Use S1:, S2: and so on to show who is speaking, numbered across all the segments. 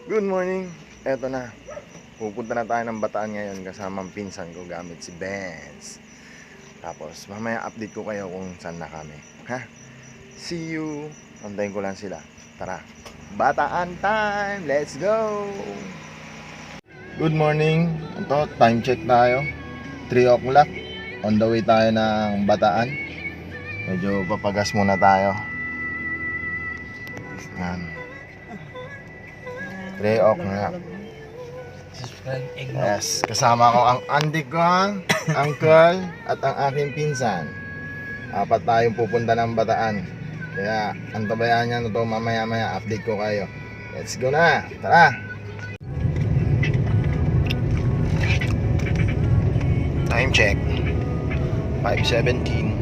S1: Good morning. Eto na. Pupunta na tayo ng Bataan ngayon kasama ang pinsan ko gamit si Benz. Tapos mamaya update ko kayo kung saan na kami. Ha? See you. Antayin ko lang sila. Tara. Bataan time. Let's go. Good morning. Ito, time check tayo. 3 o'clock. On the way tayo ng Bataan. Medyo papagas muna tayo. Yan. 3 o'clock. Yes, kasama ko ang auntie ko, uncle, at ang aking pinsan. Apat tayong pupunta ng Bataan. Kaya, antabayan niya na ito mamaya-maya. Update ko kayo. Let's go na! Tara! Time check. 5:17.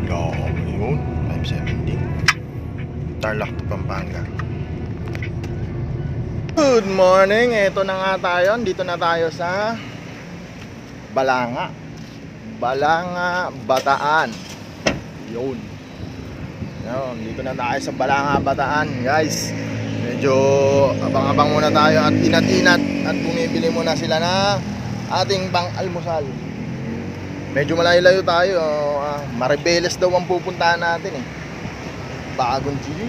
S1: Go. Yun. 5:17. Tarlac to Pampanga. Good morning. Ito na nga tayo. Dito na tayo sa Balanga. Balanga, Bataan. Yun. Yun. Dito na tayo sa Balanga, Bataan, guys. Medyo abang-abang muna tayo at inat-inat at bumibili muna sila na ating pang-almusal. Medyo malayo-layo tayo. Maribeles daw ang pupuntahan natin eh. Bagong Chili.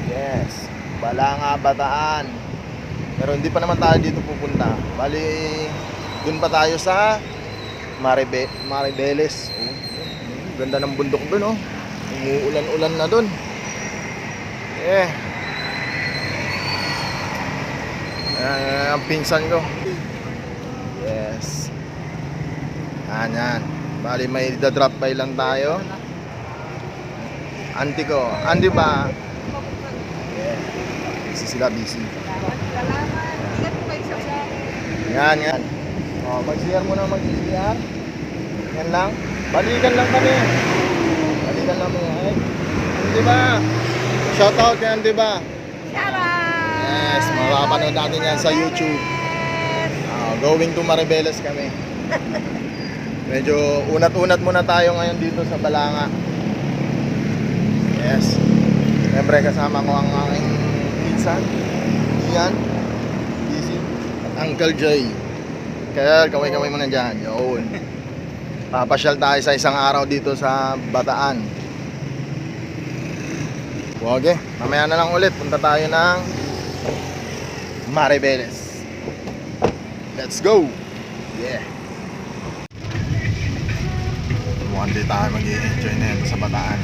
S1: Yes. Balanga, Bataan. Pero hindi pa naman tayo dito pupunta. Bali, dun pa tayo sa Maribeles. Oh, ganda ng bundok dun, oh. Umuulan-ulan na dun. Yeah. Ang pinsan ko. Yes. Yan. Bali, may drop by lang tayo. Auntie ko. Auntie ba? Yeah. Busy sila, busy. Yan. O, mag-CR muna, mag-CR. Yan lang. Balikan lang kami. Balikan lang kami. Auntie ba? Shoutout yan, di ba? Yes, makapanood natin yan sa YouTube. Going to Maribeles kami. Medyo unat-unat muna tayo ngayon dito sa Balanga. Yes. Siyempre kasama ko ang aking pinsan, Ian, Busy, at Uncle Jay. Kaya kamay-kamay muna dyan. Yun. Papasyal tayo sa isang araw dito sa Bataan. Okay, mamaya na lang ulit. Punta tayo ng Maribeles. Let's go! Yeah! Mukhang di tayo mag-i-enjoy na yun sa Bataan.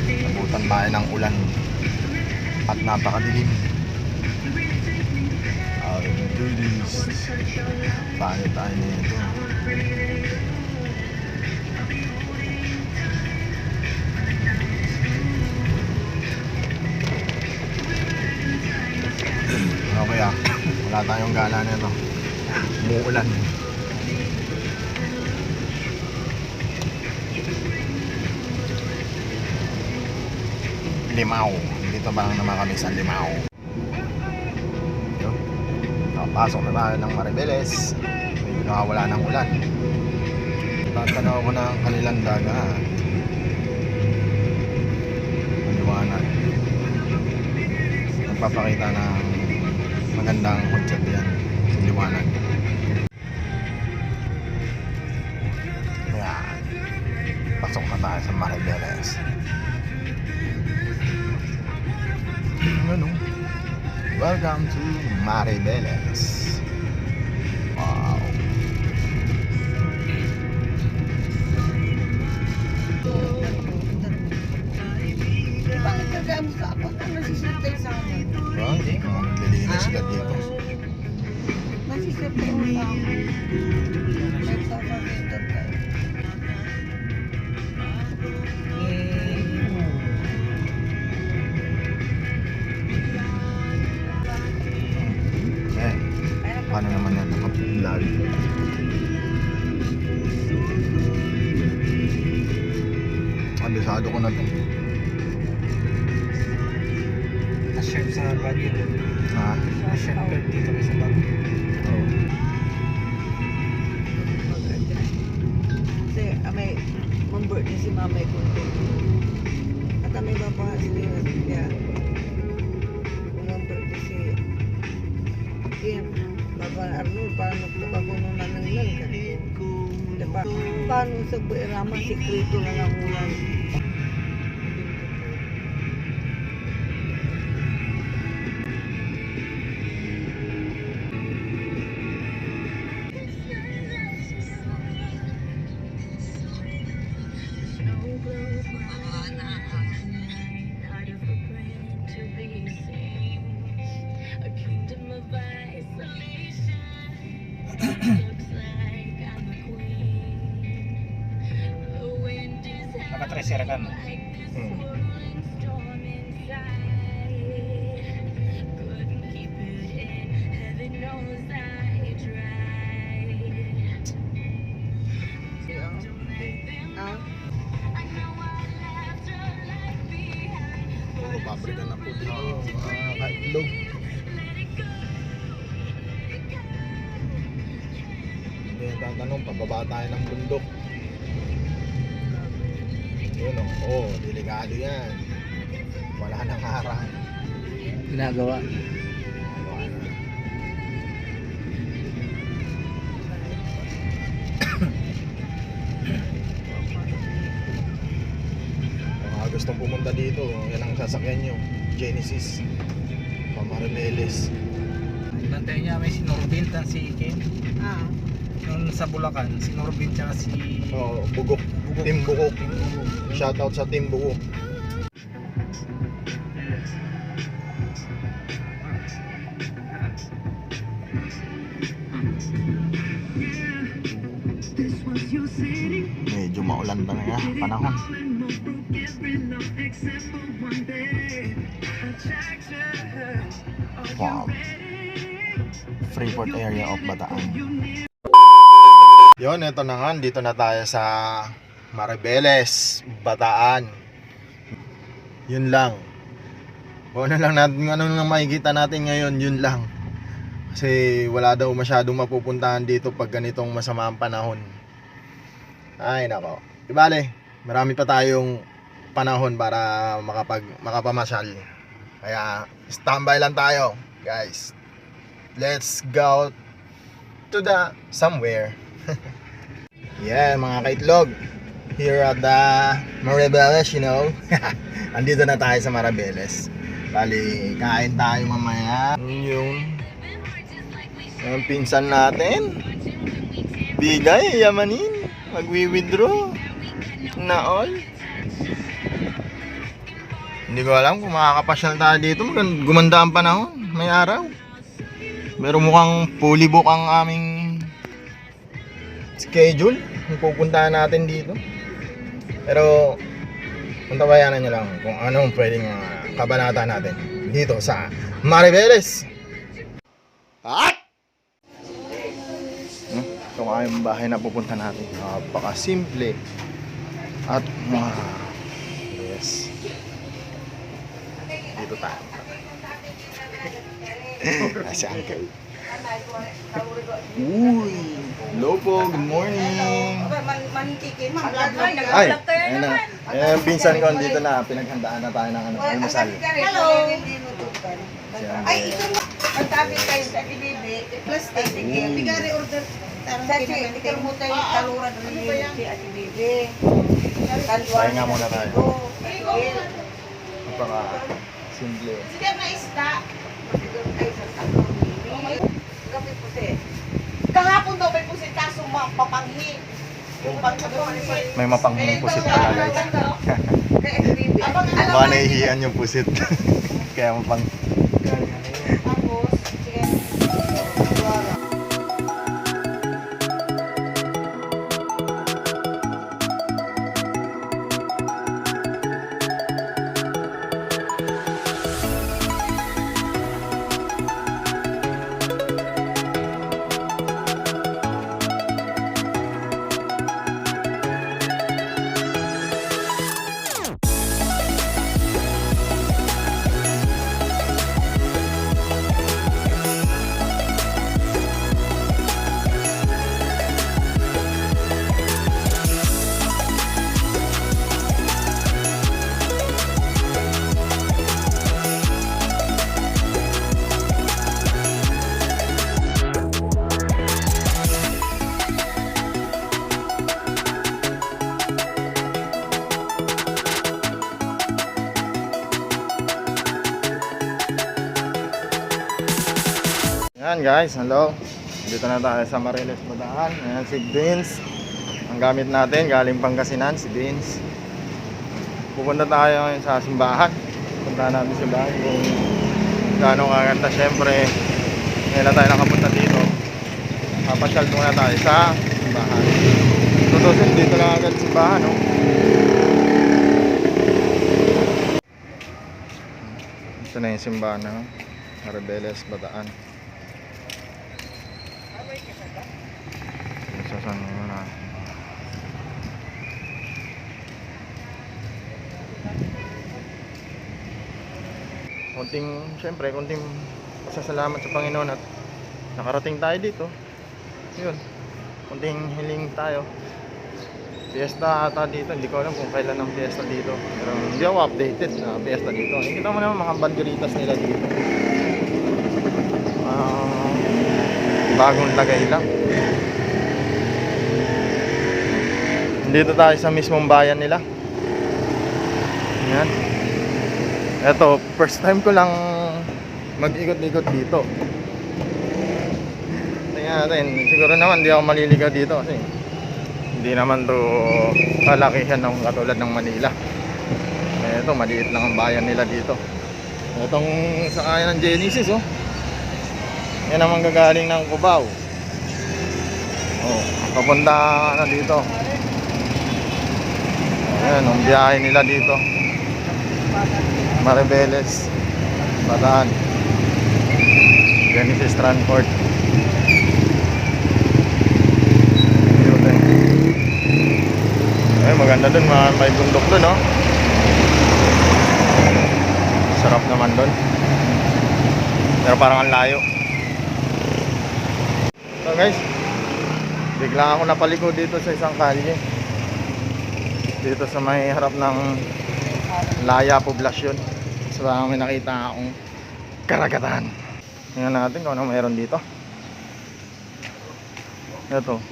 S1: Nabutan tayo ng ulan at napakadilim. I'll do this. Paano tayo nito? Okay wala tayong gana nito. Umuulan. Limao. Dito ba lang naman kami sa Limao. Yun. Nakapasok na tayo ng Maribeles. Medyo nakawala ng ulan. Tatanaw ko na ang kanilang dagat. Maliwanag. Nagpapakita ng magandang hudyat yan sa liwanag. Ayan. Pasok na tayo sa Maribeles. Ano? Welcome to Maribeles. Wow.
S2: Bakit nagamos ka ako? Ang nasisintay sa amin.
S1: Hindi. Naglilinis sila dito.
S2: Nasisintay mo sa amin. Nagsasabitan tayo.
S1: Paano naman yan nakapag-vlog? Abisado ko na to.
S3: Na-share sa Baguio.
S1: Ha?
S3: Na-share ka dito sa Baguio.
S1: Oo.
S2: Kasi may birthday si Mamay Kunti. At may babakas niya. Kaya paano sa Buirama, sikreto na lang ulan.
S3: Naka-treasure ka no?
S1: Hmm.
S2: Ah,
S1: Oo, pabrika na po dito mga kaitlog. Hindi yung tatanong, pababa tayo ng bundok. Yun o, oh, delikado yan. Wala nang harang.
S3: Ginagawa.
S1: Wala na. Kung mga gustong pumunta dito, yan ang sasakyan nyo. Genesis, Pamaribeles.
S3: Bantay niya may sinurbintan si Ken.
S2: ah.
S3: Yung sa Bulacan, sinurbin tsaka si...
S1: Oh, Bugok.
S3: Bugok.
S1: Team Bugok.
S3: Team Bugok.
S1: Shoutout sa Team Bugok. Medyo maulan talaga panahon. Wow. Freeport area of Bataan. Yon, ito na nga, dito na tayo sa Maribeles, Bataan. Yun lang. Kung ano lang natin, ano lang makikita natin ngayon, yun lang. Kasi wala daw masyadong mapupuntahan dito pag ganitong masama ang panahon. Ay nako. Ibale, marami pa tayong panahon para makapamasyal. Kaya standby lang tayo, guys. Let's go to the somewhere. Yeah, mga kaitlog. Here at the Maribeles, you know. Andito na tayo sa Maribeles. Bali, kain tayo mamaya. Yung pinsan natin. Bigay, yamanin. Magwi-withdraw. Na all. Hindi ko alam kung makakapasyal tayo dito. Gumanda ang panahon. May araw. Pero mukhang fully book ang aming schedule. Kung pupuntahan natin dito. Pero puntabayanan nyo lang kung anong pwedeng kabanata natin dito sa Maribeles. At ito nga yung bahay na pupunta natin. Napaka-simple at yes. Dito tayo. Si Uncle. Uy, hello po, good morning.
S2: Mantikin, mag-vlog lang.
S1: Ay, ayun na. Ayun ang pinsan ko dito na. Pinaghandaan na tayo ng almusal.
S2: Hello.
S1: Ay,
S2: ito na. Ang tabi kayo sa Bibi, plus 10 tigil. Bigari order. Tarang kinamentikin mo tayo kaluran ng si Ate Bibi.
S1: Pahinga muna tayo. Napaka-simple.
S2: Sige na isda. Masiguro kayo sa takong Bibi. Kapit puti. Kahapon daw may pusit kaso mapapanghi. Yung pagkakapit.
S1: May mapanghing pusit pala guys.
S2: Kaya Ate Bibi.
S1: Baka nahihiyan yung pusit. Kaya mapang...
S2: Tapos, sige.
S1: Ayan guys, hello. Dito na tayo sa Mariles Bataan. Ayan si Vince. Ang gamit natin, galing Pangasinan, si Vince. Pupunta tayo ngayon sa simbahan. Punta natin si simbahan kung gaano kaganda. Siyempre, ngayon na tayo nakapunta dito. Papasyal muna tayo sa simbahan. Tutusin, dito lang agad simbahan, no? Ito na yung simbahan, no? Mariles Bataan. Saan muna. Konting pasasalamat sa Panginoon at nakarating tayo dito. Yun. Konting hiling tayo. Fiesta ata dito. Hindi ko alam kung kailan ang fiesta dito. Pero hindi ako updated na fiesta dito. Nakikita mo naman mga banderitas nila dito. Bagong lagay lang. Dito tayo sa mismong bayan nila. Yan. Eto, first time ko lang mag-ikot-ikot dito. Tingnan natin. Siguro naman hindi ako maliligaw dito kasi hindi naman to kalakihan ng katulad ng Manila. Eto, maliit lang ang bayan nila dito. Etong sakayan ng Genesis, oh. Yan ang manggagaling ng Cubao. Oh, papunta na dito. Ayan, ang biyahe nila dito. Mariles Bataan, Genesis Transport. Ay, maganda dun, may bundok dun, no? Sarap naman dun. Pero parang ang layo. So guys, bigla ako napaliko dito sa isang kalye. Dito sa may harap ng Laya Poblasyon. So may nakita akong karagatan. Tingnan natin kung ano mayroon dito. Ito,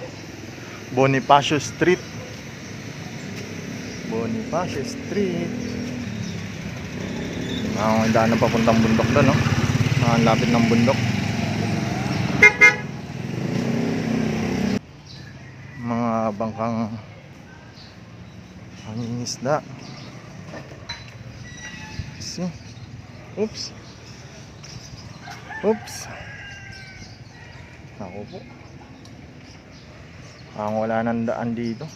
S1: Bonifacio Street. Bonifacio Street. Ang daan na papuntang bundok doon, no? Ang lapit ng bundok. Mga bangkang pangingisda. See? Oops. Oops. Ako po. Ang wala nang daan dito.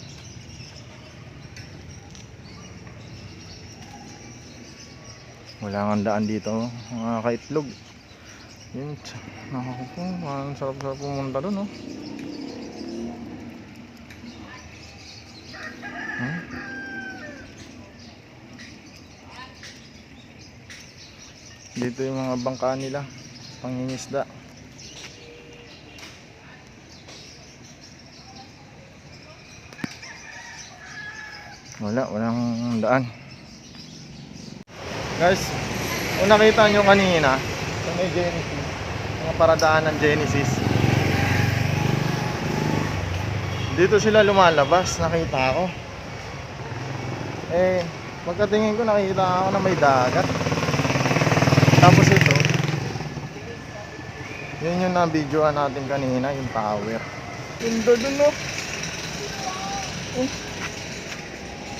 S1: Wala nang daan dito, mga kaitlog. Yun. Ako po. Ang sarap-sarap pumunta doon, no? Dito yung mga bangka nila, pangingisda. Walang daan. Guys, kung nakita nyo kanina sa may Genesis, mga paradaan ng Genesis, dito sila lumalabas, nakita ko. Pagkatingin ko nakita ako na may dagat. Tapos ito, yun yung na-videoan natin kanina, yung tower. Ganda dun, no?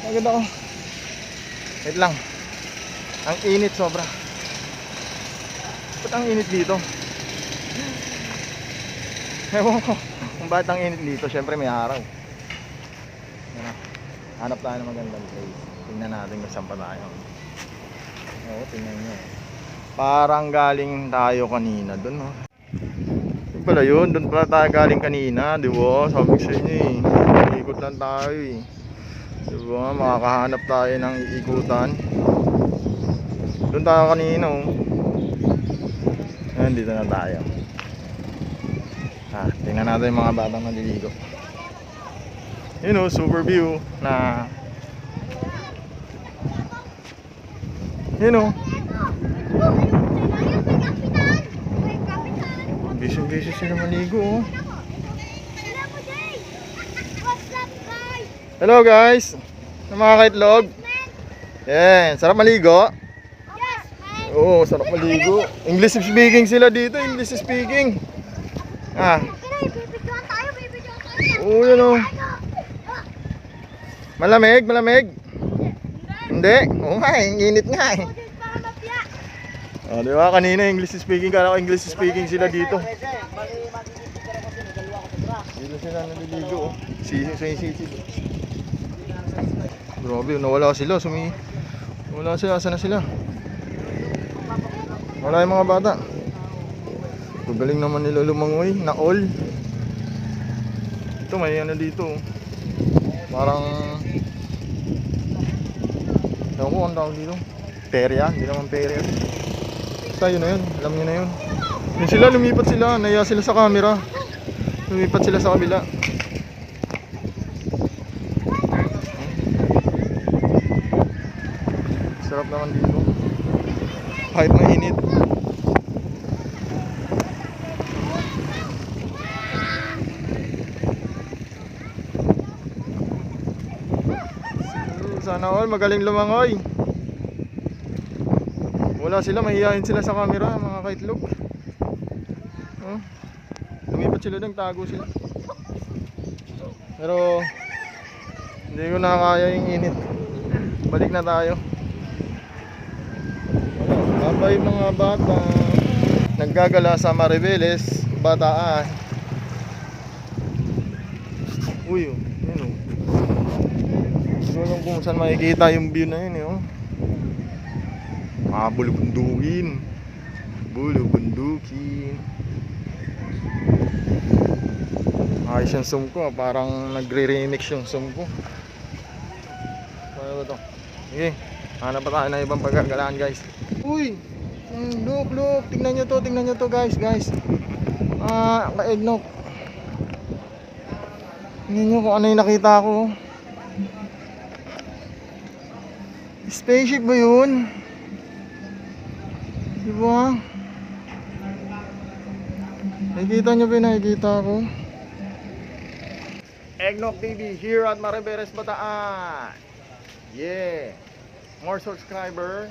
S1: Agad ako. Wait lang. Ang init sobra. Ba't ang init dito? Ewan ko kung bakit ang init dito. Siyempre may araw. Yan na. Hanap tayo ng magandang place. Tingnan natin kung saan pa tayo. Oo, tingnan nyo. Parang galing tayo kanina doon, no? Yun pala yun, doon pala tayo galing kanina, di ba? Sabi ko sa inyo eh, ikot lang tayo eh. Di ba? Makakahanap tayo ng iikutan. Doon tayo kanina, oh. Ayan, dito na tayo. Tingnan natin yung mga batang naliligo. Yun, oh, super view na... Yun, oh. Busy sila maligo, oh. Hello guys, mga kaitlog. Yan, sarap maligo. Oo, sarap maligo. English speaking sila dito, English speaking. Ah. Oo, yun o. Malamig, malamig. Hindi? Oo nga, ang init nga eh. Oh, di ba? Kanina English speaking, kala ko English speaking sila dito. Dito sila naliligo. Sisi. Grabe, nawala sila. Wala sila, asa na sila? Wala yung mga bata. Galing naman nila lumangoy, na all. Ito may ano dito. Parang ewan ko ang tawag dito. Perya, hindi naman perya. Basta yun na yun, alam nyo na yun. Yun sila, lumipat sila, naya sila sa camera. Lumipat sila sa kabila. Sarap naman dito. Kahit mainit. Sana all magaling lumangoy. Wala sila, mahihayin sila sa camera, mga kaitlog. Oh. Lumipat sila doon, tago sila. Pero hindi ko na kaya yung init. Balik na tayo. Babay mga bata. Naggagala sa Maribeles, Bataan. Uy, oh, yun oh. Hindi ko kung saan makikita yung view na yun, oh. Mga bulubundukin. Ayos yung zoom ko, parang nagre-remix yung zoom ko. Ano ba ito? Sige, hanap pa tayo na ibang pagkagalaan, guys. Uy! Look, tingnan nyo to guys. Kaegnok. Tingnan nyo kung ano yung nakita ko. Spaceship ba yun? Diba? Nakikita nyo ba yung nakikita ko? Eggnog TV here at Maribeles, Bataan. Yeah! More subscriber,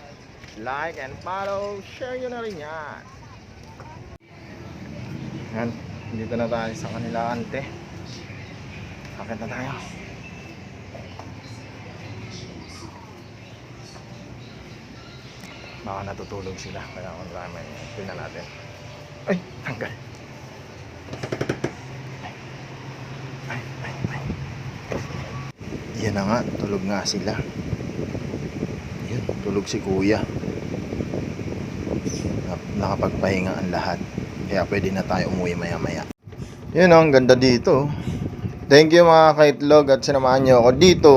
S1: like and follow, share nyo na rin yan. Yan, dito na tayo sa kanila ante. Akit na tayo. Baka natutulog sila, kaya kung may tingnan natin. Ay, tanggal. Ay. Yan na nga, tulog nga sila. Yun, tulog si kuya. Nakapagpahinga ang lahat. Kaya pwede na tayo umuwi maya-maya. Yun, ang ganda dito. Thank you mga kaitlog at sinamahan nyo ako dito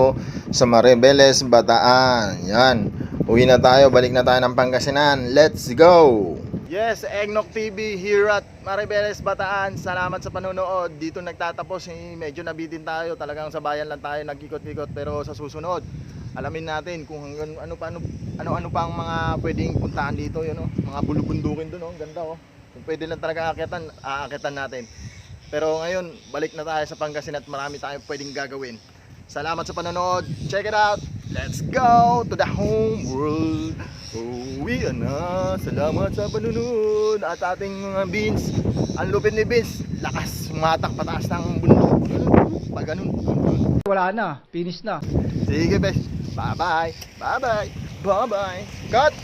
S1: sa Maribeles, Bataan. Yan. Uwi na tayo, balik na tayo ng Pangasinan. Let's go! Yes, Eggnog TV here at Maribeles, Bataan. Salamat sa panonood. Dito nagtatapos, medyo nabitin tayo. Talagang sa bayan lang tayo nag-ikot-ikot. Pero sa susunod, alamin natin kung ano pa ang mga pwedeng puntahan dito. Yun, oh. Mga bulubundukin doon, oh. Ganda, oh. Kung pwede lang talaga aakitan natin. Pero ngayon, balik na tayo sa Pangasinan at marami tayong pwedeng gagawin. Salamat sa panonood. Check it out. Let's go to the home world. Uwi na. Salamat sa panonood. At ating mga beans. Ang lupit ni beans. Lakas. Sumatak pataas ng bundok. Pag ganun.
S3: Wala na, finish na.
S1: Sige, bes. Bye-bye. Bye-bye. Bye-bye. Cut.